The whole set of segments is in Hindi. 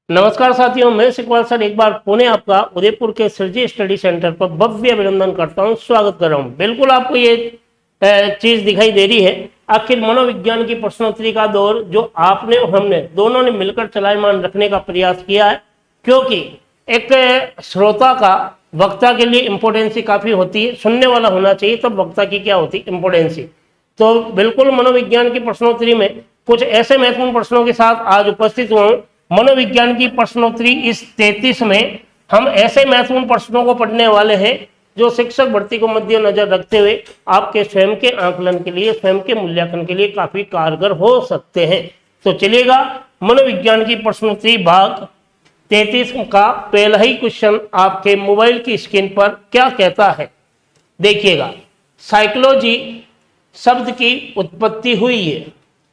नमस्कार साथियों, मैं सिकवाल सर एक बार पुणे आपका उदयपुर के सृजी स्टडी सेंटर पर भव्य अभिनंदन करता हूं, स्वागत कर रहा हूं। बिल्कुल आपको ये चीज दिखाई दे रही है। आखिर मनोविज्ञान की प्रश्नोत्तरी का दौर जो आपने और हमने दोनों ने मिलकर चलायमान रखने का प्रयास किया है, क्योंकि एक श्रोता का वक्ता के लिए इम्पोर्टेंसी काफी होती है। सुनने वाला होना चाहिए, तब वक्ता की क्या होती इम्पोर्टेंसी। तो बिल्कुल मनोविज्ञान की प्रश्नोत्तरी में कुछ ऐसे महत्वपूर्ण प्रश्नों के साथ आज उपस्थित हुआ हूं। मनोविज्ञान की प्रश्नोत्तरी इस 33 में हम ऐसे महत्वपूर्ण प्रश्नों को पढ़ने वाले हैं जो शिक्षक भर्ती को मद्देनजर रखते हुए आपके स्वयं के आकलन के लिए, स्वयं के मूल्यांकन के लिए काफी कारगर हो सकते हैं। तो चलिएगा, मनोविज्ञान की प्रश्नोत्तरी भाग 33 का पहला ही क्वेश्चन आपके मोबाइल की स्क्रीन पर क्या कहता है, देखिएगा। साइकोलॉजी शब्द की उत्पत्ति हुई है।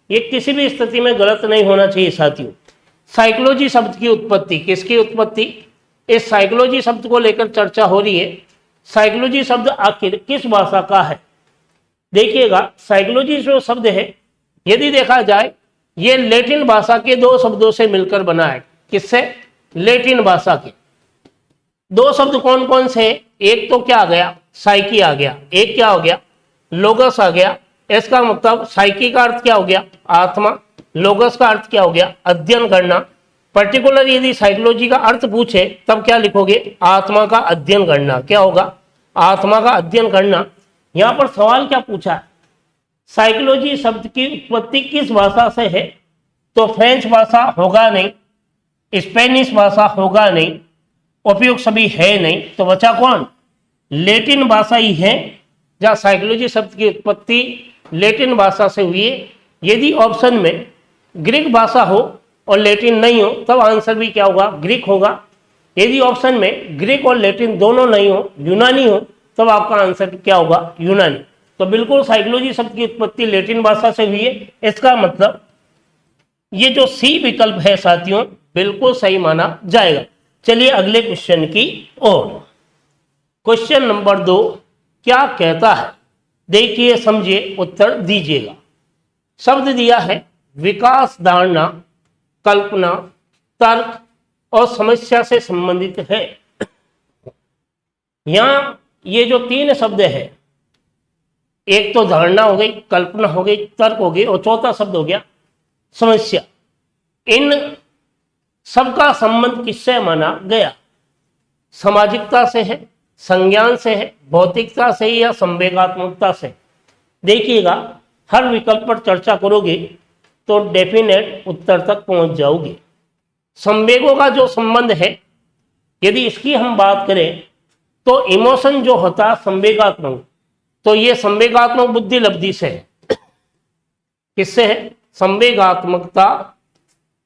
ये किसी भी स्थिति में गलत नहीं होना चाहिए साथियों। साइकोलॉजी शब्द की उत्पत्ति, किसकी उत्पत्ति, इस साइकोलॉजी शब्द को लेकर चर्चा हो रही है। साइकोलॉजी शब्द आखिर किस भाषा का है, देखिएगा। साइकोलॉजी जो शब्द है, यदि देखा जाए, ये लैटिन भाषा के दो शब्दों से मिलकर बना है। किससे? लैटिन भाषा के। दो शब्द कौन कौन से? एक तो क्या आ गया, साइकी आ गया। एक क्या हो गया, लोगस आ गया। इसका मतलब साइकी का अर्थ क्या हो गया, आत्मा। लोगस का अर्थ क्या हो गया, अध्ययन करना। पर्टिकुलर यदि साइकोलॉजी का अर्थ पूछे तब क्या लिखोगे, आत्मा का अध्ययन करना। क्या होगा, आत्मा का अध्ययन करना। यहां पर सवाल क्या पूछा है, साइकोलॉजी शब्द की उत्पत्ति किस भाषा से है? तो फ्रेंच भाषा होगा नहीं, स्पेनिश भाषा होगा नहीं, उपयुक्त सभी है नहीं, तो बचा कौन, लैटिन भाषा ही है, जहां साइकोलॉजी शब्द की उत्पत्ति लैटिन भाषा से हुई है। यदि ऑप्शन में ग्रीक भाषा हो और लैटिन नहीं हो तब आंसर भी क्या होगा, ग्रीक होगा। यदि ऑप्शन में ग्रीक और लैटिन दोनों नहीं हो, यूनानी हो, तब आपका आंसर क्या होगा, यूनानी। तो बिल्कुल साइकोलॉजी शब्द की उत्पत्ति लैटिन भाषा से हुई है। इसका मतलब ये जो सी विकल्प है साथियों, बिल्कुल सही माना जाएगा। चलिए अगले क्वेश्चन की ओर। क्वेश्चन नंबर 2 क्या कहता है, देखिए, समझिए, उत्तर दीजिएगा। शब्द दिया है विकास, धारणा, कल्पना, तर्क और समस्या से संबंधित है। यहां ये जो तीन शब्द है, एक तो धारणा हो गई, कल्पना हो गई, तर्क हो गई, और चौथा शब्द हो गया समस्या। इन सबका संबंध किससे माना गया? सामाजिकता से है, संज्ञान से है, भौतिकता से या संवेगात्मकता से? देखिएगा, हर विकल्प पर चर्चा करोगे तो डेफिनेट उत्तर तक पहुंच जाओगे। संवेगों का जो संबंध है, यदि इसकी हम बात करें तो इमोशन जो होता है संवेगात्मक, तो ये संवेगात्मक बुद्धि लब्धि से है। किससे है? संवेगात्मकता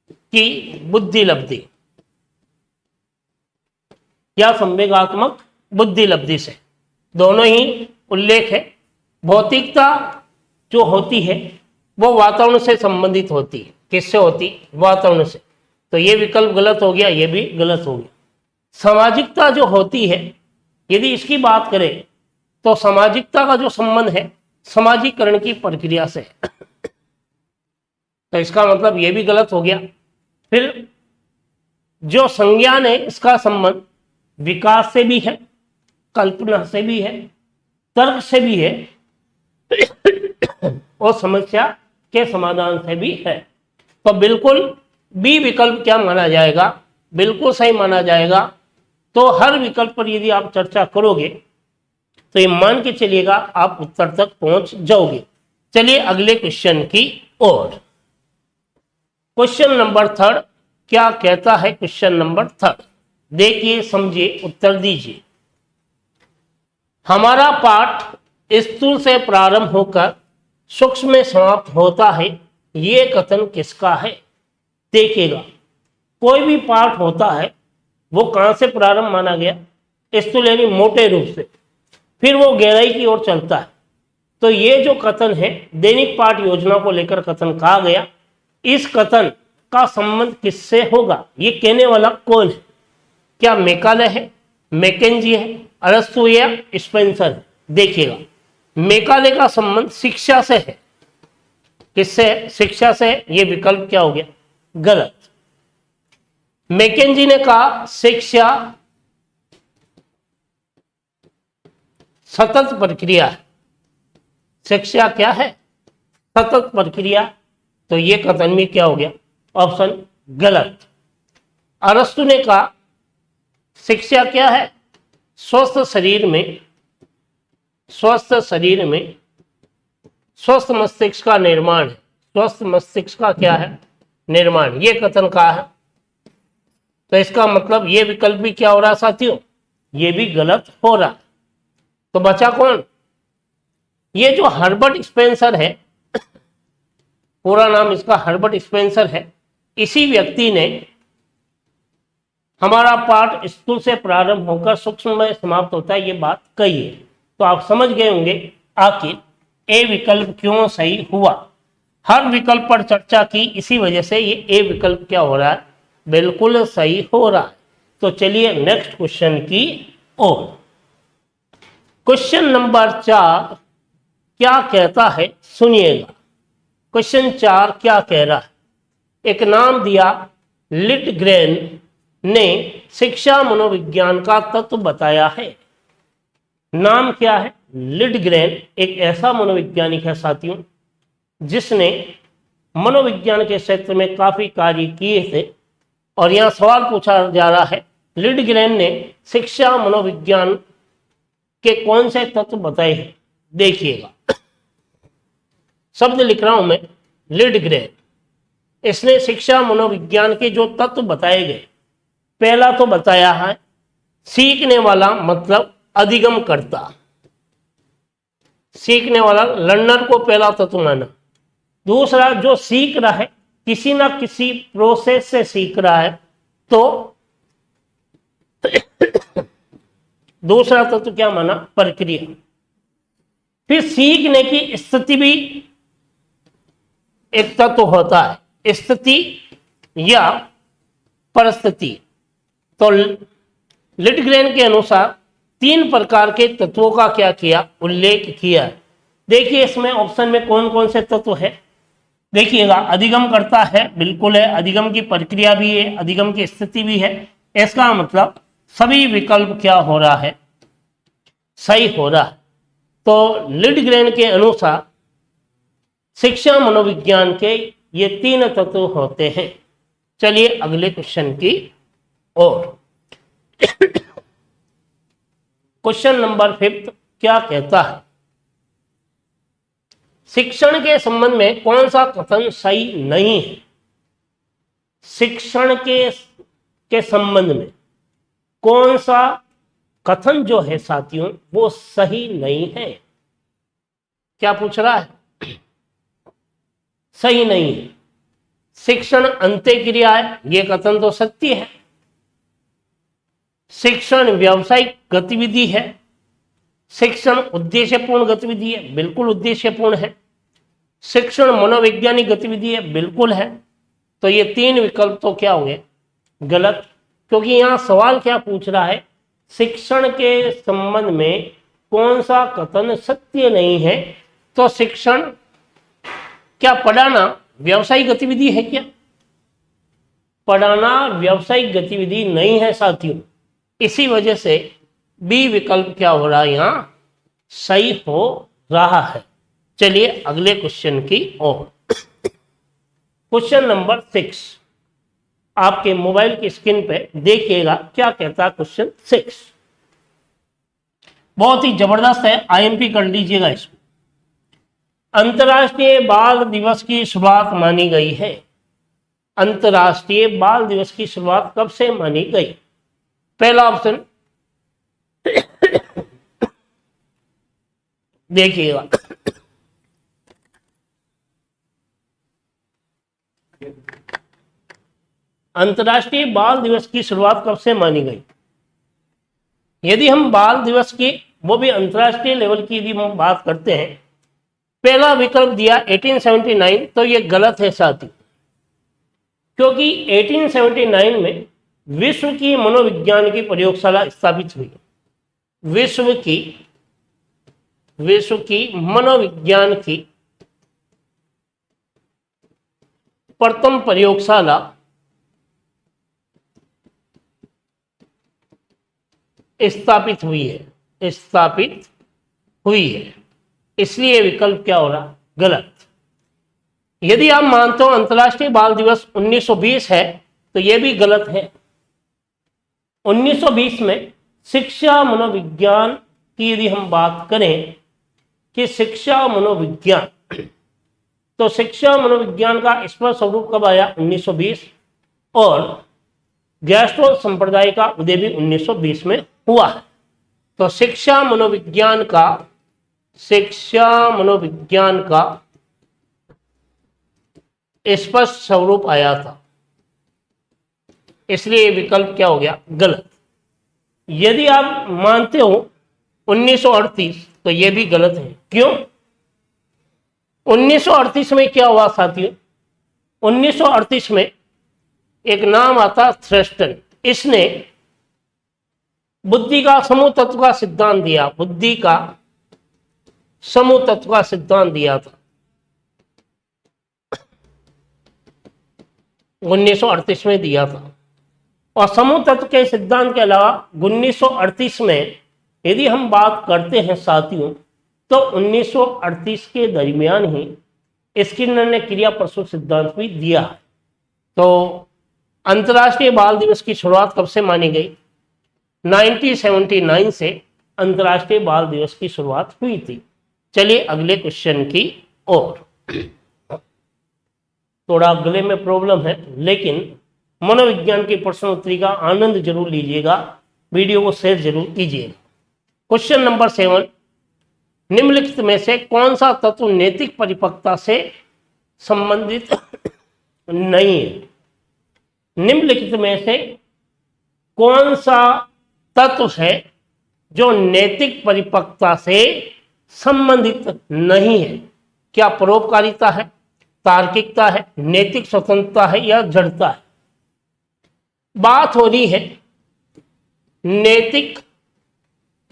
की बुद्धि लब्धि या संवेगात्मक बुद्धि लब्धि से, दोनों ही उल्लेख है। भौतिकता जो होती है वो वातावरण से संबंधित होती है। किससे होती? वातावरण से। तो ये विकल्प गलत हो गया, ये भी गलत हो गया। सामाजिकता जो होती है, यदि इसकी बात करें तो सामाजिकता का जो संबंध है सामाजिकरण की प्रक्रिया से है। तो इसका मतलब ये भी गलत हो गया। फिर जो संज्ञान है, इसका संबंध विकास से भी है, कल्पना से भी है, तर्क से भी है और समस्या के समाधान से भी है। तो बिल्कुल बी विकल्प क्या माना जाएगा, बिल्कुल सही माना जाएगा। तो हर विकल्प पर यदि आप चर्चा करोगे तो ये मान के चलिएगा आप उत्तर तक पहुंच जाओगे। चलिए अगले क्वेश्चन की ओर। क्वेश्चन नंबर 3 क्या कहता है? क्वेश्चन नंबर 3 देखिए, समझिए, उत्तर दीजिए। हमारा पाठ स्थूल से प्रारंभ होकर सूक्ष्म में समाप्त होता है, ये कथन किसका है? देखिएगा, कोई भी पाठ होता है वो कहां से प्रारंभ माना गया? स्थूल यानी मोटे रूप से, फिर वो गहराई की ओर चलता है। तो ये जो कथन है, दैनिक पाठ योजना को लेकर कथन कहा गया। इस कथन का संबंध किससे होगा? ये कहने वाला कौन है? क्या मैकाले है, मैकेंजी है, अरस्तु या स्पेंसर है? देखिएगा, मैकाले का संबंध शिक्षा से है। किससे? शिक्षा से। ये विकल्प क्या हो गया? गलत। मैकेंजी ने कहा शिक्षा सतत प्रक्रिया है। शिक्षा क्या है? सतत प्रक्रिया। तो ये कथन भी क्या हो गया? ऑप्शन गलत। अरस्तु ने कहा शिक्षा क्या है? स्वस्थ शरीर में स्वस्थ मस्तिष्क का निर्माण है। स्वस्थ मस्तिष्क का क्या है? निर्माण। ये कथन कहा है। तो इसका मतलब ये विकल्प भी क्या हो रहा है साथियों? ये भी गलत हो रहा है। तो बचा कौन? ये जो हर्बर्ट स्पेंसर है, पूरा नाम इसका हर्बर्ट स्पेंसर है, इसी व्यक्ति ने हमारा पाठ स्थूल से प्रारंभ होकर सूक्ष्म में समाप्त होता है ये बात कही है। तो आप समझ गए होंगे आखिर ए विकल्प क्यों सही हुआ। हर विकल्प पर चर्चा की, इसी वजह से ये ए विकल्प क्या हो रहा है? बिल्कुल सही हो रहा है। तो चलिए नेक्स्ट क्वेश्चन की ओर। क्वेश्चन नंबर 4 क्या कहता है सुनिएगा। क्वेश्चन 4 क्या कह रहा है? एक नाम दिया, लिटग्रेन ने शिक्षा मनोविज्ञान का तत्व बताया है। नाम क्या है? लिटग्रेन एक ऐसा मनोवैज्ञानिक है साथियों जिसने मनोविज्ञान के क्षेत्र में काफी कार्य किए थे। और यहां सवाल पूछा जा रहा है, लिटग्रेन ने शिक्षा मनोविज्ञान के कौन से तत्व बताए हैं? देखिएगा, शब्द लिख रहा हूं मैं, लिटग्रेन। इसने शिक्षा मनोविज्ञान के जो तत्व बताए गए, पहला तो बताया है सीखने वाला मतलब अधिगम करता। सीखने वाला, लर्नर को पहला तत्व माना। दूसरा, जो सीख रहा है किसी ना किसी प्रोसेस से सीख रहा है, तो दूसरा तत्व क्या माना? प्रक्रिया। फिर सीखने की स्थिति भी एक तत्व होता है, स्थिति या परिस्थिति। तो लिटग्रेन के अनुसार 3 प्रकार के तत्वों का क्या किया? उल्लेख किया। देखिए इसमें ऑप्शन में कौन कौन से तत्व है, देखिएगा। अधिगम करता है, बिल्कुल है। अधिगम की प्रक्रिया भी है, अधिगम की स्थिति भी है। इसका मतलब सभी विकल्प क्या हो रहा है? सही हो रहा है। तो लिटग्रेन के अनुसार शिक्षा मनोविज्ञान के ये 3 तत्व होते हैं। चलिए अगले क्वेश्चन की ओर। क्वेश्चन नंबर 5 क्या कहता है? शिक्षण के संबंध में कौन सा कथन सही नहीं है? शिक्षण के संबंध में कौन सा कथन जो है साथियों वो सही नहीं है? क्या पूछ रहा है? सही नहीं है। शिक्षण अंत्य क्रिया है, यह कथन तो सत्य है। शिक्षण व्यावसायिक गतिविधि है। शिक्षण उद्देश्यपूर्ण गतिविधि है, बिल्कुल उद्देश्यपूर्ण है। शिक्षण मनोवैज्ञानिक गतिविधि है, बिल्कुल है। तो ये 3 विकल्प तो क्या होंगे? गलत। क्योंकि यहां सवाल क्या पूछ रहा है? शिक्षण के संबंध में कौन सा कथन सत्य नहीं है? तो शिक्षण क्या पढ़ाना व्यावसायिक गतिविधि है क्या? पढ़ाना व्यावसायिक गतिविधि नहीं है साथियों। इसी वजह से बी विकल्प क्या हो रहा है? यहां सही हो रहा है। चलिए अगले क्वेश्चन की ओर। क्वेश्चन नंबर 6 आपके मोबाइल की स्क्रीन पे देखिएगा, क्या कहता है क्वेश्चन 6। बहुत ही जबरदस्त है, आईएमपी कर लीजिएगा इसको। अंतर्राष्ट्रीय बाल दिवस की शुरुआत मानी गई है। अंतर्राष्ट्रीय बाल दिवस की शुरुआत कब से मानी गई? पहला ऑप्शन देखिएगा, अंतर्राष्ट्रीय बाल दिवस की शुरुआत कब से मानी गई? यदि हम बाल दिवस की, वो भी अंतर्राष्ट्रीय लेवल की यदि हम बात करते हैं, पहला विकल्प दिया 1879, तो ये गलत है साथी। क्योंकि 1879 में विश्व की मनोविज्ञान की प्रयोगशाला स्थापित हुई। विश्व की मनोविज्ञान की प्रथम प्रयोगशाला स्थापित हुई है, स्थापित हुई है, इसलिए विकल्प क्या हो रहा, गलत। यदि आप मानते हो अंतर्राष्ट्रीय बाल दिवस 1920 है तो यह भी गलत है। 1920 में शिक्षा मनोविज्ञान की यदि हम बात करें कि शिक्षा मनोविज्ञान, तो शिक्षा मनोविज्ञान का स्पष्ट स्वरूप कब आया, 1920, और गैस्ट्रो संप्रदाय का उदय भी 1920 में हुआ है। तो शिक्षा मनोविज्ञान का स्पष्ट स्वरूप आया था, इसलिए विकल्प क्या हो गया, गलत। यदि आप मानते हो 1938 तो यह भी गलत है। क्यों? 1938 में क्या हुआ साथियों, 1938 में एक नाम आता थ्रस्टन, इसने बुद्धि का समूह तत्व का सिद्धांत दिया, बुद्धि का समूह तत्व का सिद्धांत दिया था 1938 में दिया था। और समूह तत्व के सिद्धांत के अलावा 1938 में यदि हम बात करते हैं साथियों, तो 1938 के दरमियान ही स्किनर ने क्रिया प्रसूत सिद्धांत भी दिया है। तो अंतर्राष्ट्रीय बाल दिवस की शुरुआत कब से मानी गई, 1979 से अंतर्राष्ट्रीय बाल दिवस की शुरुआत हुई थी। चलिए अगले क्वेश्चन की ओर। थोड़ा गले में प्रॉब्लम है, लेकिन मनोविज्ञान की प्रश्न उत्तरी का आनंद जरूर लीजिएगा, वीडियो को शेयर जरूर कीजिएगा। क्वेश्चन नंबर 7, निम्नलिखित में से कौन सा तत्व नैतिक परिपक्वता से संबंधित नहीं है। निम्नलिखित में से कौन सा तत्व है जो नैतिक परिपक्वता से संबंधित नहीं है। क्या परोपकारिता है, तार्किकता है, नैतिक स्वतंत्रता है या जड़ता है। बात हो रही है नैतिक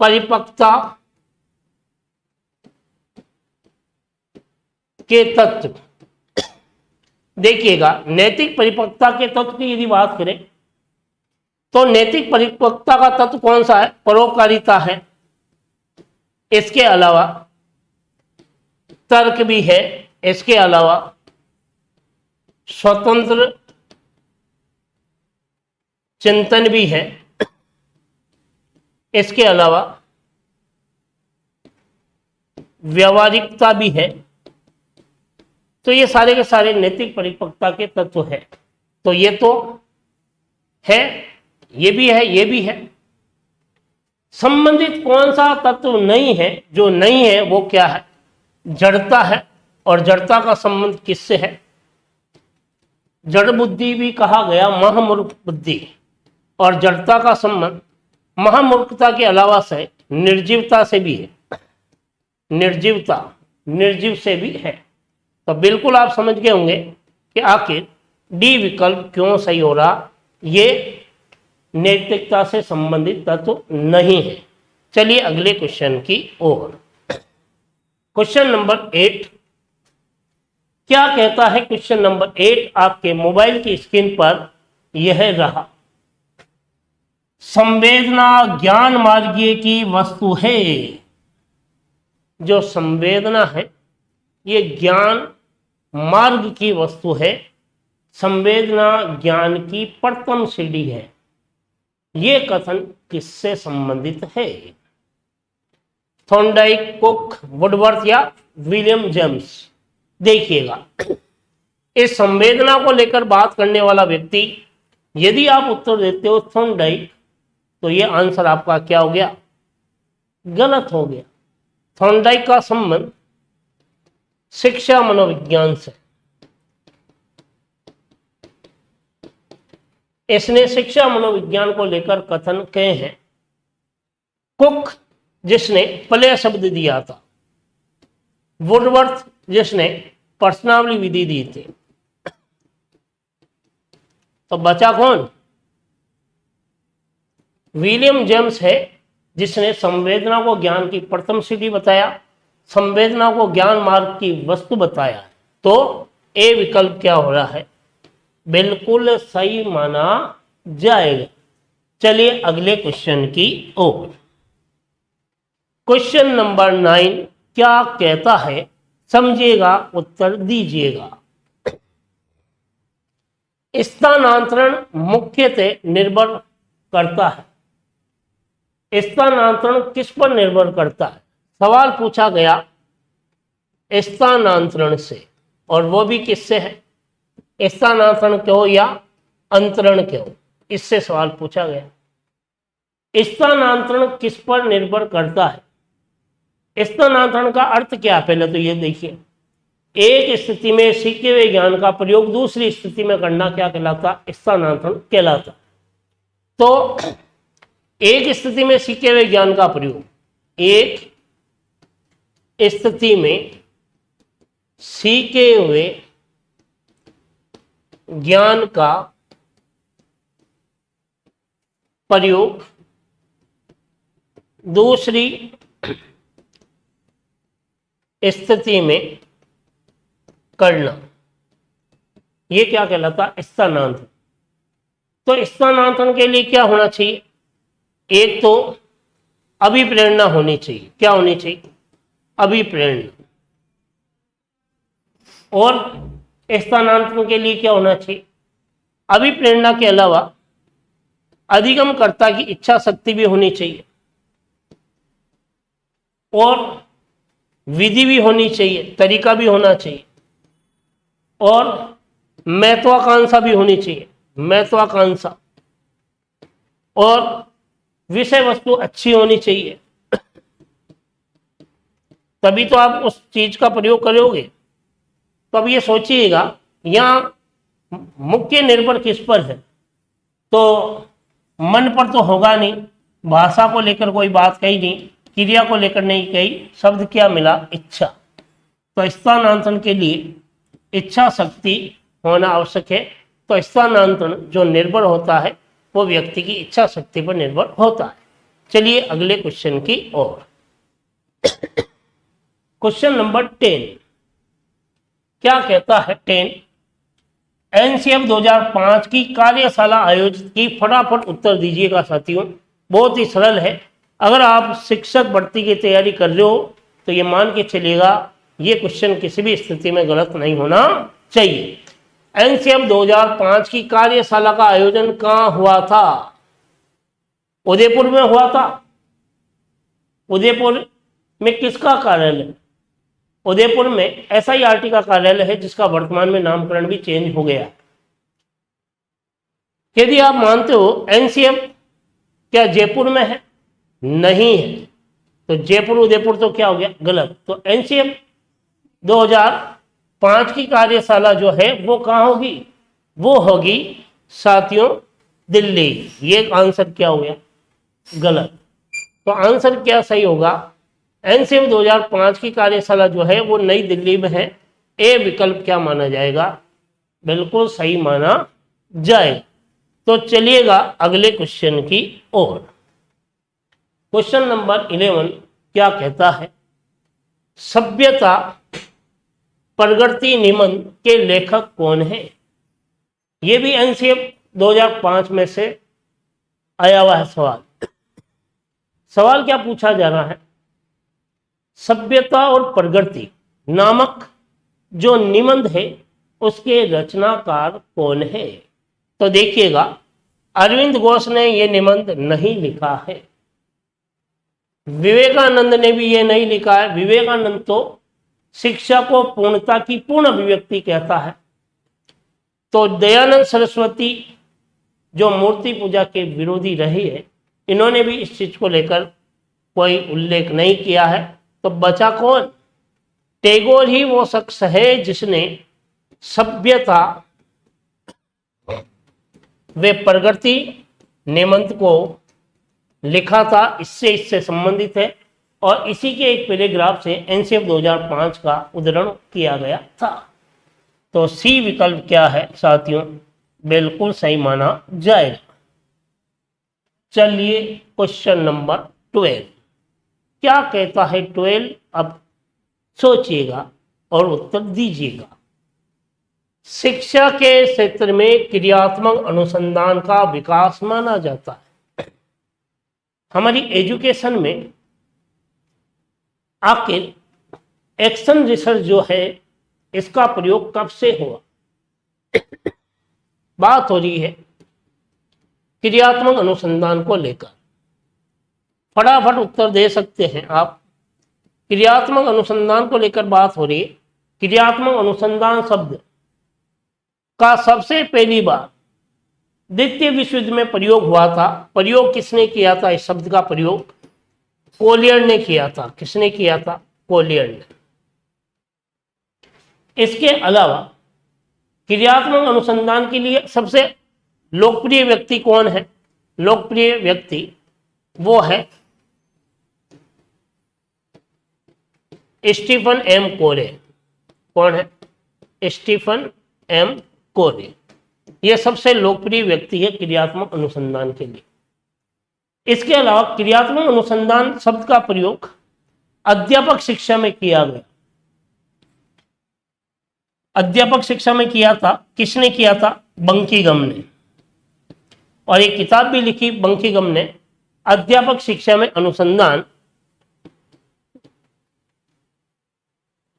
परिपक्वता के तत्व। देखिएगा, नैतिक परिपक्वता के तत्व की यदि बात करें तो नैतिक परिपक्वता का तत्व कौन सा है, परोपकारिता है। इसके अलावा तर्क भी है, इसके अलावा स्वतंत्र चिंतन भी है, इसके अलावा व्यावहारिकता भी है। तो ये सारे के सारे नैतिक परिपक्वता के तत्व है। तो ये तो है, ये भी है, ये भी है। संबंधित कौन सा तत्व नहीं है, जो नहीं है वो क्या है, जड़ता है। और जड़ता का संबंध किससे है, जड़ बुद्धि भी कहा गया महामूर्ख बुद्धि, और जड़ता का संबंध महामूर्खता के अलावा से निर्जीवता से भी है, निर्जीवता, निर्जीव से भी है। तो बिल्कुल आप समझ गए होंगे कि आखिर डी विकल्प क्यों सही हो रहा, ये नैतिकता से संबंधित तत्व नहीं है। चलिए अगले क्वेश्चन की ओर। क्वेश्चन नंबर 8 क्या कहता है, क्वेश्चन नंबर 8 आपके मोबाइल की स्क्रीन पर यह रहा। संवेदना ज्ञान मार्गीय की वस्तु है। जो संवेदना है ये ज्ञान मार्ग की वस्तु है। संवेदना ज्ञान की प्रथम सीढ़ी है। ये कथन किससे संबंधित है, थॉर्नडाइक, कुक, वुडवर्थ या विलियम जेम्स। देखिएगा, इस संवेदना को लेकर बात करने वाला व्यक्ति, यदि आप उत्तर देते हो थॉर्नडाइक, तो ये आंसर आपका क्या हो गया, गलत हो गया। थॉर्नडाइक का संबंध शिक्षा मनोविज्ञान से। इसने शिक्षा मनोविज्ञान को लेकर कथन कहे हैं। कुक जिसने प्ले शब्द दिया था, वुडवर्थ जिसने प्रश्नावली विधि दी थी। तो बचा कौन, विलियम जेम्स है जिसने संवेदना को ज्ञान की प्रथम सीढ़ी बताया, संवेदना को ज्ञान मार्ग की वस्तु बताया। तो ए विकल्प क्या हो रहा है, बिल्कुल सही माना जाएगा। चलिए अगले क्वेश्चन की ओर। क्वेश्चन नंबर 9 क्या कहता है, समझिएगा, उत्तर दीजिएगा। स्थानांतरण मुख्यतः निर्भर करता है। स्थानांतरण किस पर निर्भर करता है? सवाल पूछा गया स्थानांतरण से, और वो भी किससे है? स्थानांतरण क्यों या अंतरण क्यों, इससे सवाल पूछा गया। स्थानांतरण किस पर निर्भर करता है? स्थानांतरण का अर्थ क्या है? पहले तो ये देखिए, एक स्थिति में सीखे हुए ज्ञान का प्रयोग दूसरी स्थिति में करना क्या कहलाता? स्थानांतरण कहलाता। तो एक स्थिति में सीखे हुए ज्ञान का प्रयोग, एक स्थिति में सीखे हुए ज्ञान का प्रयोग दूसरी स्थिति में करना, यह क्या कहलाता? स्थानांतरण। तो स्थानांतरण के लिए क्या होना चाहिए? एक तो अभिप्रेरणा होनी चाहिए। क्या होनी चाहिए? अभिप्रेरणा। और स्थानांतरण के लिए क्या होना चाहिए? अभिप्रेरणा के अलावा अधिगमकर्ता की इच्छा शक्ति भी होनी चाहिए, और विधि भी होनी चाहिए, तरीका भी होना चाहिए, और महत्वाकांक्षा भी होनी चाहिए, महत्वाकांक्षा, और विषय वस्तु अच्छी होनी चाहिए, तभी तो आप उस चीज का प्रयोग करोगे। तो अब ये सोचिएगा, यहां मुख्य निर्भर किस पर है? तो मन पर तो होगा नहीं, भाषा को लेकर कोई बात कही नहीं, क्रिया को लेकर नहीं कही, शब्द क्या मिला? इच्छा। तो स्थानांतरण के लिए इच्छा शक्ति होना आवश्यक है। तो स्थानांतरण जो निर्भर होता है वो व्यक्ति की इच्छा शक्ति पर निर्भर होता है। चलिए अगले क्वेश्चन की ओर। क्वेश्चन नंबर 10 क्या कहता है? 10 एनसीएफ 2005 की कार्यशाला आयोजित की। फटाफट उत्तर दीजिएगा साथियों, बहुत ही सरल है। अगर आप शिक्षक भर्ती की तैयारी कर रहे हो तो ये मान के चलिएगा, ये क्वेश्चन किसी भी स्थिति में गलत नहीं होना चाहिए। एनसीएफ 2005 की कार्यशाला का आयोजन कहाँ हुआ था? उदयपुर में हुआ था। उदयपुर में किसका कार्यालय? उदयपुर में एसआईआरटी का कार्यालय है, जिसका वर्तमान में नामकरण भी चेंज हो गया। यदि आप मानते हो एनसीएफ क्या जयपुर में है? नहीं है, तो जयपुर उदयपुर तो क्या हो गया? गलत। तो एनसीएफ 2005 की कार्यशाला जो है वो कहाँ होगी? वो होगी साथियों दिल्ली। ये आंसर क्या हो गया? गलत। तो आंसर क्या सही होगा? एनसीएफ 2005 की कार्यशाला जो है वो नई दिल्ली में है। ए विकल्प क्या माना जाएगा? बिल्कुल सही माना जाएगा। तो चलिएगा अगले क्वेश्चन की ओर। क्वेश्चन नंबर 11 क्या कहता है? सभ्यता प्रगति निबंध के लेखक कौन है? यह भी एनसीएफ 2005 में से आया हुआ है सवाल। सवाल क्या पूछा जा रहा है? सभ्यता और प्रगति नामक जो निबंध है उसके रचनाकार कौन है? तो देखिएगा, अरविंद घोष ने यह निबंध नहीं लिखा है, विवेकानंद ने भी ये नहीं लिखा है। विवेकानंद तो शिक्षा को पूर्णता की पूर्ण अभिव्यक्ति कहता है। तो दयानंद सरस्वती जो मूर्ति पूजा के विरोधी रहे हैं, इन्होंने भी इस चीज को लेकर कोई उल्लेख नहीं किया है। तो बचा कौन? टैगोर ही वो शख्स है जिसने सभ्यता वे प्रगति निबंध को लिखा था। इससे संबंधित है, और इसी के एक पैराग्राफ से एनसीएफ 2005 का उद्धरण किया गया था। तो सी विकल्प क्या है साथियों? बिल्कुल सही माना जाएगा। चलिए क्वेश्चन नंबर 12 क्या कहता है? 12 अब सोचिएगा और उत्तर दीजिएगा। शिक्षा के क्षेत्र में क्रियात्मक अनुसंधान का विकास माना जाता है। हमारी एजुकेशन में आखिर एक्शन रिसर्च जो है इसका प्रयोग कब से हुआ? बात हो रही है क्रियात्मक अनुसंधान को लेकर। फटाफट उत्तर दे सकते हैं आप। क्रियात्मक अनुसंधान को लेकर बात हो रही है। क्रियात्मक अनुसंधान शब्द का सबसे पहली बार द्वितीय विश्व युद्ध में प्रयोग हुआ था। प्रयोग किसने किया था? इस शब्द का प्रयोग कोलियर ने किया था। किसने किया था? कोलियर ने। इसके अलावा क्रियात्मक अनुसंधान के लिए सबसे लोकप्रिय व्यक्ति कौन है? लोकप्रिय व्यक्ति वो है स्टीफन एम कोरे। कौन है? स्टीफन एम कोरे। यह सबसे लोकप्रिय व्यक्ति है क्रियात्मक अनुसंधान के लिए। इसके अलावा क्रियात्मक अनुसंधान शब्द का प्रयोग अध्यापक शिक्षा में किया गया। अध्यापक शिक्षा में किया था। किसने किया था? बंकीगम ने। और एक किताब भी लिखी बंकीगम ने, अध्यापक शिक्षा में अनुसंधान,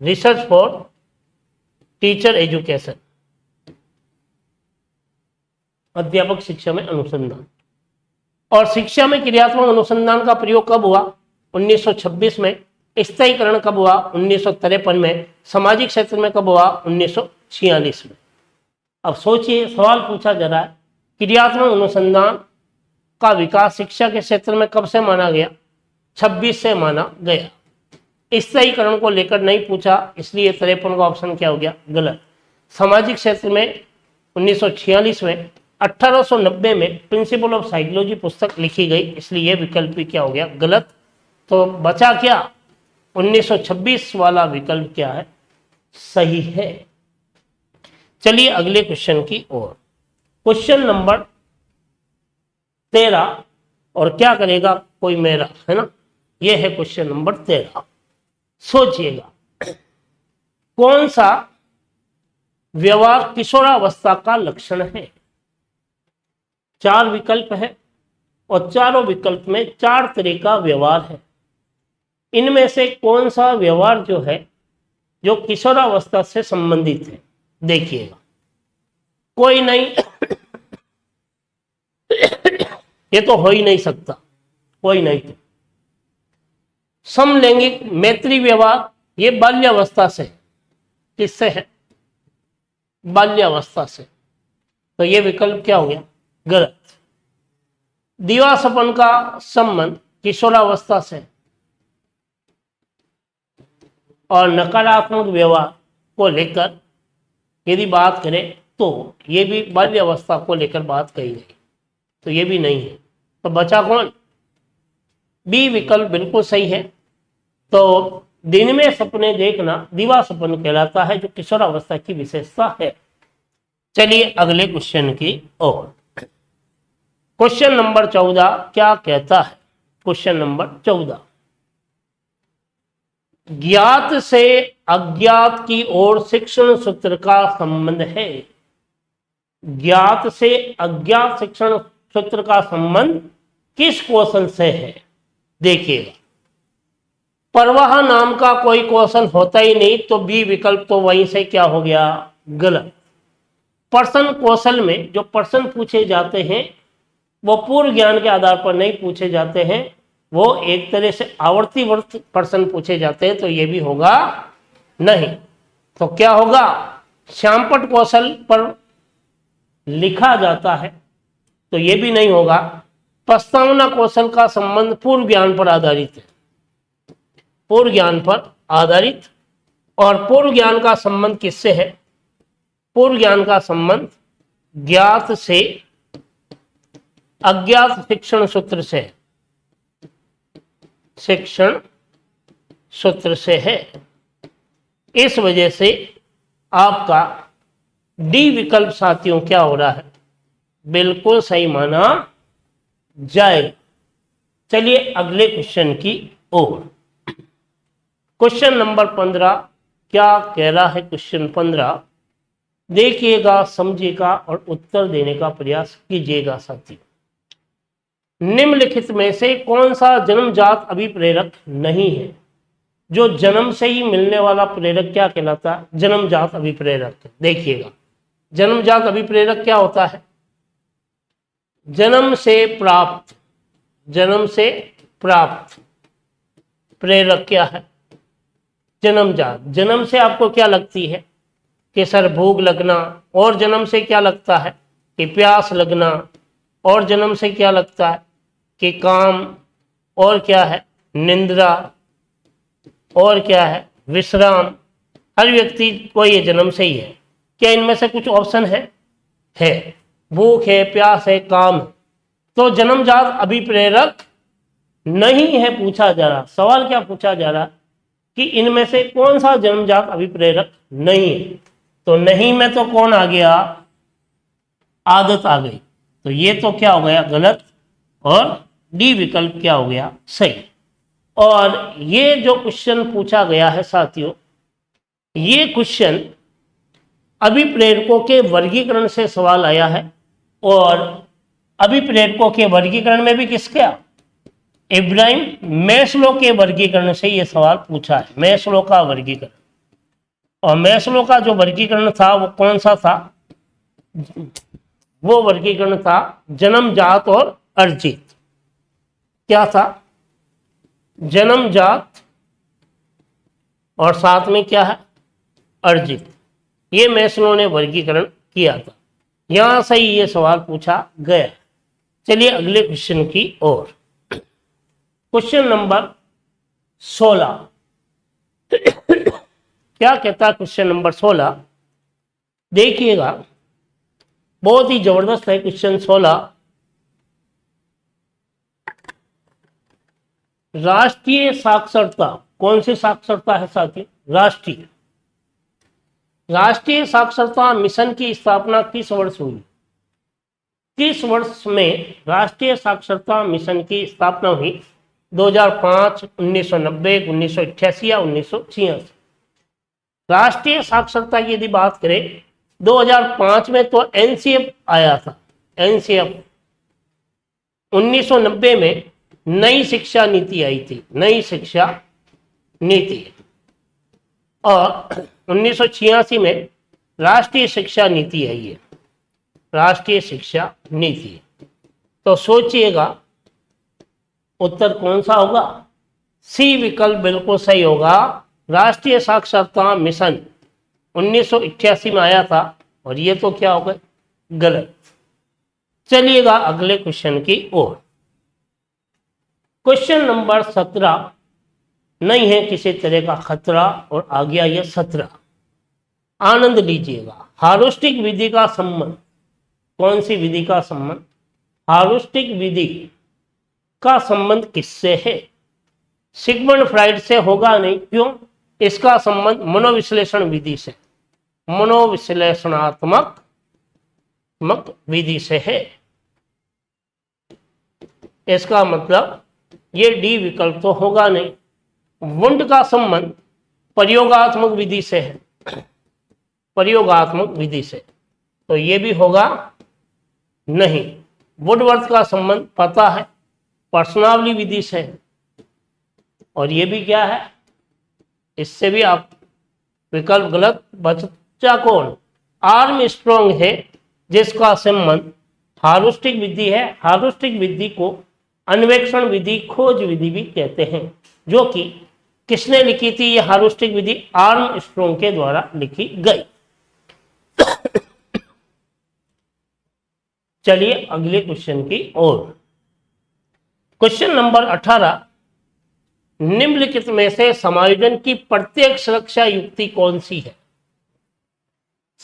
रिसर्च फॉर टीचर एजुकेशन। अध्यापक शिक्षा में अनुसंधान। और शिक्षा में क्रियात्मक अनुसंधान का प्रयोग कब हुआ? 1926 में। स्थायीकरण कब हुआ? 1953 में। सामाजिक क्षेत्र में कब हुआ? 1946 में। अब सोचिए, सवाल पूछा जा रहा है क्रियात्मक अनुसंधान का विकास शिक्षा के क्षेत्र में कब से माना गया? 26 से माना गया। स्थायीकरण को लेकर नहीं पूछा, इसलिए 53 का ऑप्शन क्या हो गया? गलत। सामाजिक क्षेत्र में 1946 में। 1890 में प्रिंसिपल ऑफ साइकोलॉजी पुस्तक लिखी गई, इसलिए यह विकल्प भी क्या हो गया? गलत। तो बचा क्या? 1926 वाला विकल्प क्या है? सही है। चलिए अगले क्वेश्चन की ओर। Question number 13। और क्या करेगा कोई मेरा, है ना? यह है क्वेश्चन नंबर 13। सोचिएगा, कौन सा व्यवहार किशोरावस्था का लक्षण है? 4 विकल्प है और चारों विकल्प में 4 तरह का व्यवहार है। इनमें से कौन सा व्यवहार जो है जो किशोरावस्था से संबंधित है? देखिएगा, कोई नहीं ये तो हो ही नहीं सकता, कोई नहीं। तो समलैंगिक मैत्री व्यवहार, ये बाल्यावस्था से। किससे है? बाल्यावस्था से। तो ये विकल्प क्या हो गया? गलत। दीवासपन का संबंध किशोरावस्था से और नकारात्मक व्यवहार को लेकर यदि बात करें तो ये भी बाल्यावस्था को लेकर बात कही गई, तो ये भी नहीं है। तो बचा कौन? बी विकल्प बिल्कुल सही है। तो दिन में सपने देखना दीवासपन कहलाता है, जो किशोरावस्था की विशेषता है। चलिए अगले क्वेश्चन की ओर। क्वेश्चन नंबर 14 क्या कहता है? क्वेश्चन नंबर 14, ज्ञात से अज्ञात की ओर शिक्षण सूत्र का संबंध है। ज्ञात से अज्ञात शिक्षण सूत्र का संबंध किस कौशल से है? देखिएगा, परवाह नाम का कोई कौशल होता ही नहीं, तो बी विकल्प तो वहीं से क्या हो गया? गलत। प्रश्न कौशल में जो प्रश्न पूछे जाते हैं वो पूर्व ज्ञान के आधार पर नहीं पूछे जाते हैं, वो एक तरह से आवर्तीवर्त प्रश्न पूछे जाते हैं, तो ये भी होगा नहीं। तो क्या होगा? श्यामपट्ट कौशल पर लिखा जाता है, तो ये भी नहीं होगा। प्रस्तावना कौशल का संबंध पूर्व ज्ञान पर आधारित है, पूर्व ज्ञान पर आधारित। और पूर्व ज्ञान का संबंध किससे है? पूर्व ज्ञान का संबंध ज्ञात से अज्ञात शिक्षण सूत्र से, शिक्षण सूत्र से है। इस वजह से आपका डी विकल्प साथियों क्या हो रहा है? बिल्कुल सही माना जाएगा। चलिए अगले क्वेश्चन की ओर। क्वेश्चन नंबर 15 क्या कह रहा है? क्वेश्चन 15 देखिएगा, समझिएगा और उत्तर देने का प्रयास कीजिएगा साथियों। निम्नलिखित में से कौन सा जन्मजात अभिप्रेरक नहीं है? जो जन्म से ही मिलने वाला प्रेरक क्या कहलाता है? जन्मजात अभिप्रेरक। देखिएगा, जन्मजात अभिप्रेरक क्या होता है? जन्म से प्राप्त, जन्म से प्राप्त प्रेरक क्या है? जन्मजात। जन्म से आपको क्या लगती है कि सर भूख लगना, और जन्म से क्या लगता है कि प्यास लगना, और जन्म से क्या लगता है कि काम, और क्या है निंद्रा, और क्या है विश्राम। हर व्यक्ति को ये जन्म से ही है। क्या इनमें से कुछ ऑप्शन है? भूख है, प्यास है, काम है। तो जन्मजात अभिप्रेरक नहीं है पूछा जा रहा। सवाल क्या पूछा जा रहा कि इनमें से कौन सा जन्मजात अभिप्रेरक नहीं है। तो नहीं में तो कौन आ गया? आदत आ गई। तो ये तो क्या हो गया? गलत। और डी विकल्प क्या हो गया? सही। और ये जो क्वेश्चन पूछा गया है साथियों, ये क्वेश्चन अभिप्रेरकों के वर्गीकरण से सवाल आया है। और अभिप्रेरकों के वर्गीकरण में भी किसका? इब्राहिम मैस्लो के वर्गीकरण से ये सवाल पूछा है। मैस्लो का वर्गीकरण। और मैस्लो का जो वर्गीकरण था वो कौन सा था? वो वर्गीकरण था जन्मजात और अर्जित। क्या था? जन्मजात और साथ में क्या है? अर्जित। ये मैस्लो ने वर्गीकरण किया था। यहां से ही ये सवाल पूछा गया। चलिए अगले क्वेश्चन की ओर। क्वेश्चन नंबर 16 क्या कहता है? क्वेश्चन नंबर 16 देखिएगा, बहुत ही जबरदस्त है क्वेश्चन 16। राष्ट्रीय साक्षरता, कौन सी साक्षरता है साथी? राष्ट्रीय। राष्ट्रीय साक्षरता मिशन की स्थापना किस वर्ष हुई? किस वर्ष में राष्ट्रीय साक्षरता मिशन की स्थापना हुई? 2005, 1990, 1988 या 1986? राष्ट्रीय साक्षरता की यदि बात करें 2005 में तो एनसीएफ आया था। एनसीएफ 1990 में नई शिक्षा नीति आई थी, नई शिक्षा नीति। और 1986 में राष्ट्रीय शिक्षा नीति आई है, राष्ट्रीय शिक्षा नीति। तो सोचिएगा उत्तर कौन सा होगा? सी विकल्प बिल्कुल सही होगा। राष्ट्रीय साक्षरता मिशन 1988 में आया था और ये तो क्या हो गया? गलत। चलिएगा अगले क्वेश्चन की ओर। क्वेश्चन नंबर 17 नहीं है किसी तरह का खतरा और आ गया ये 17। आनंद लीजिएगा। हार्स्टिक विधि का संबंध, कौन सी विधि का संबंध? हार्स्टिक विधि का संबंध किससे है? सिगमंड फ्राइड से होगा नहीं। क्यों? इसका संबंध मनोविश्लेषण विधि से, मनोविश्लेषणात्मक विधि से है। इसका मतलब ये डी विकल्प तो होगा नहीं। वुंड का संबंध प्रयोगात्मक विधि से है, प्रयोगात्मक विधि से, तो ये भी होगा नहीं। वुडवर्थ का संबंध पता है, प्रश्नावली विधि से है, और ये भी क्या है? इससे भी आप विकल्प गलत। बच्चा कौन? आर्म स्ट्रॉन्ग है, जिसका संबंध हार्स्टिक विधि है। हार्स्टिक विधि को अन्वेषण विधि, खोज विधि भी कहते हैं, जो कि किसने लिखी थी? ये हार्स्टिक विधि आर्म स्ट्रॉन्ग के द्वारा लिखी गई। चलिए अगले क्वेश्चन की ओर। क्वेश्चन नंबर 18 निम्नलिखित में से समायोजन की प्रत्येक सुरक्षा युक्ति कौन सी है?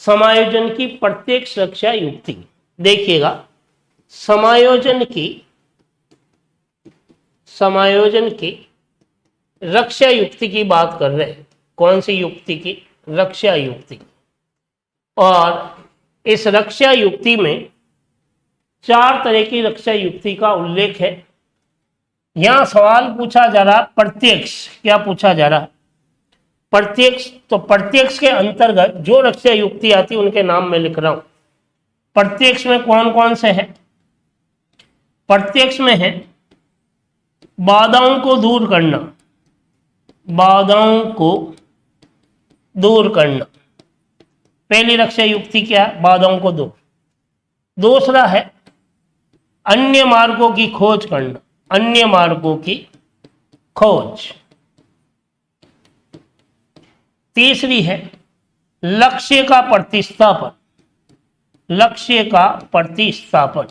समायोजन की प्रत्येक सुरक्षा युक्ति। देखिएगा, समायोजन की रक्षा युक्ति की बात कर रहे हैं। कौन सी युक्ति की? रक्षा युक्ति। और इस रक्षा युक्ति में 4 तरह की रक्षा युक्ति का उल्लेख है। यहां सवाल पूछा जा रहा प्रत्यक्ष। क्या पूछा जा रहा? प्रत्यक्ष। तो प्रत्यक्ष के अंतर्गत जो रक्षा युक्ति आती है उनके नाम मैं लिख रहा हूं। प्रत्यक्ष में कौन कौन से हैं? प्रत्यक्ष में है बाधाओं को दूर करना, बाधाओं को दूर करना। पहली रक्षा युक्ति क्या है? बाधाओं को दूर। दूसरा है अन्य मार्गों की खोज करना, अन्य मार्गों की खोज। तीसरी है लक्ष्य का प्रतिस्थापन, लक्ष्य का प्रतिस्थापन।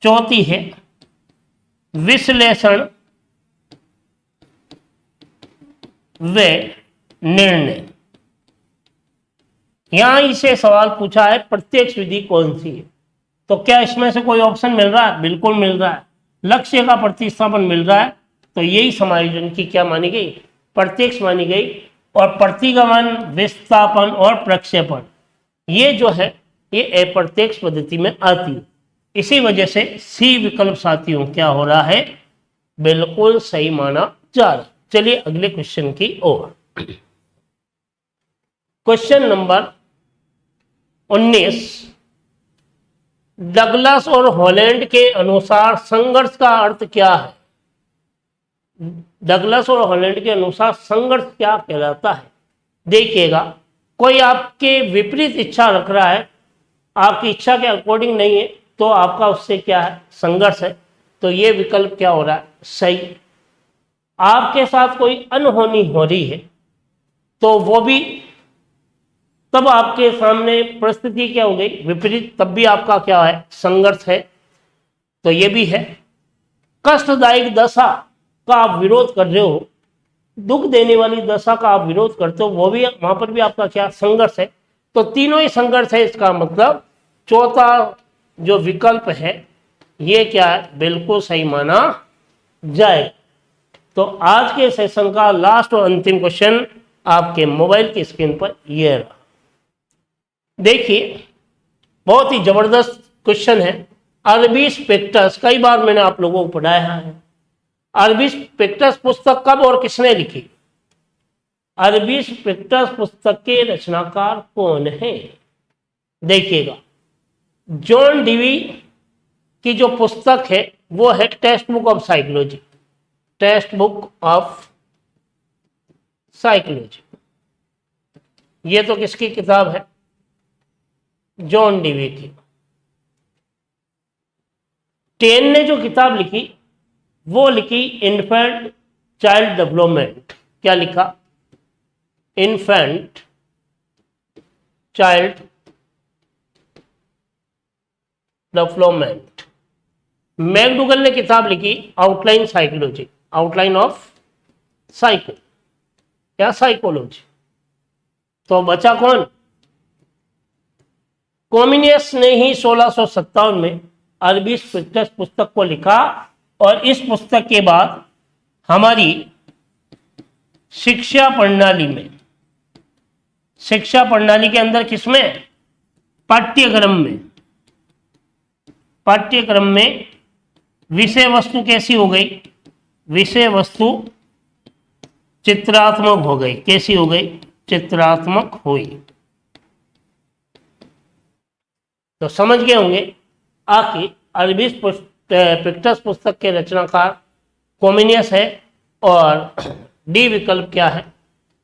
चौथी है विश्लेषण व निर्णय। यहां इसे सवाल पूछा है प्रत्यक्ष विधि कौन सी है, तो क्या इसमें से कोई ऑप्शन मिल रहा है? बिल्कुल मिल रहा है। लक्ष्य का प्रतिस्थापन मिल रहा है, तो यही समायोजन की क्या मानी गई? प्रत्यक्ष मानी गई। और प्रतिगमन, विस्थापन और प्रक्षेपण ये जो है ये अप्रत्यक्ष पद्धति में आती है। इसी वजह से सी विकल्प साथियों क्या हो रहा है? बिल्कुल सही माना जा रहा है। चलिए अगले क्वेश्चन की ओर। क्वेश्चन नंबर 19, डगलस और हॉलैंड के अनुसार संघर्ष का अर्थ क्या है? डगलस और हॉलैंड के अनुसार संघर्ष क्या कहलाता है? देखिएगा, कोई आपके विपरीत इच्छा रख रहा है, आपकी इच्छा के अकॉर्डिंग नहीं है, तो आपका उससे क्या है? संघर्ष है। तो ये विकल्प क्या हो रहा है? सही। आपके साथ कोई अनहोनी हो रही है, तो वो भी तब आपके सामने परिस्थिति क्या हो गई? विपरीत। तब भी आपका क्या है? संघर्ष है। तो ये भी है। कष्टदायक दशा का आप विरोध कर रहे हो, दुख देने वाली दशा का आप विरोध करते हो, वो भी वहां पर भी आपका क्या? संघर्ष है। तो तीनों ही संघर्ष है। इसका मतलब चौथा जो विकल्प है ये क्या है? बिल्कुल सही माना जाए। तो आज के सेशन का लास्ट और अंतिम क्वेश्चन आपके मोबाइल की स्क्रीन पर ये रहा। देखिए, बहुत ही जबरदस्त क्वेश्चन है। अरबिस पेक्टस, कई बार मैंने आप लोगों को पढ़ाया है। अरबिस पेक्टस पुस्तक कब और किसने लिखी? अरबिस पेक्टस पुस्तक के रचनाकार कौन है? देखिएगा, जॉन डीवी की जो पुस्तक है वो है text book of psychology, text book of psychology. ये तो किसकी किताब है? जॉन डीवी की। टेन ने जो किताब लिखी वो लिखी इन्फेंट चाइल्ड डेवलपमेंट। क्या लिखा? Infant child development. मैकडूगल ने किताब लिखी outline psychology, outline of psycho या साइकोलॉजी। तो बचा कौन? कॉमिनियस ने ही 1657 में अरबिस पेक्टस पुस्तक को लिखा, और इस पुस्तक के बाद हमारी शिक्षा प्रणाली में, शिक्षा प्रणाली के अंदर किसमें? पाठ्यक्रम में, पाठ्यक्रम में विषय वस्तु कैसी हो गई? विषय वस्तु चित्रात्मक हो गई। कैसी हो गई? चित्रात्मक हुई। तो समझ गए होंगे आखिर अरबिस पेक्टस पुस्तक के रचनाकार कॉमिनियस है, और डी विकल्प क्या है?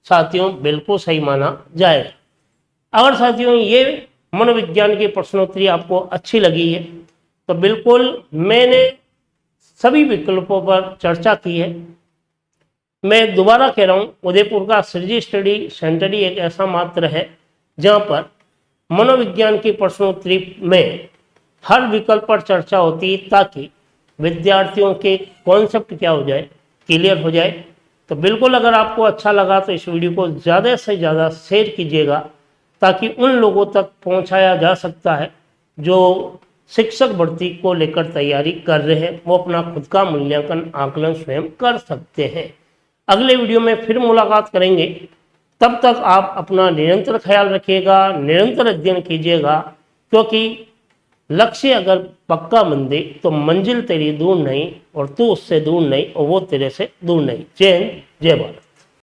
साथियों बिल्कुल सही माना जाएगा। अगर साथियों ये मनोविज्ञान की प्रश्नोत्तरी आपको अच्छी लगी है तो बिल्कुल मैंने सभी विकल्पों पर चर्चा की है। मैं दोबारा कह रहा हूँ, उदयपुर का सृजी स्टडी सेंटर ही एक ऐसा मात्र है जहाँ पर मनोविज्ञान की प्रश्नोत्तरी में हर विकल्प पर चर्चा होती है, ताकि विद्यार्थियों के कॉन्सेप्ट क्या हो जाए? क्लियर हो जाए। तो बिल्कुल अगर आपको अच्छा लगा तो इस वीडियो को ज़्यादा से ज़्यादा शेयर कीजिएगा, ताकि उन लोगों तक पहुंचाया जा सकता है जो शिक्षक भर्ती को लेकर तैयारी कर रहे हैं। वो अपना खुद का मूल्यांकन आकलन स्वयं कर सकते हैं। अगले वीडियो में फिर मुलाकात करेंगे। तब तक आप अपना निरंतर ख्याल रखिएगा, निरंतर अध्ययन कीजिएगा, क्योंकि लक्ष्य अगर पक्का बन दे तो मंजिल तेरी दूर नहीं और तू उससे दूर नहीं और वो तेरे से दूर नहीं। जय हिंद, जय भारत।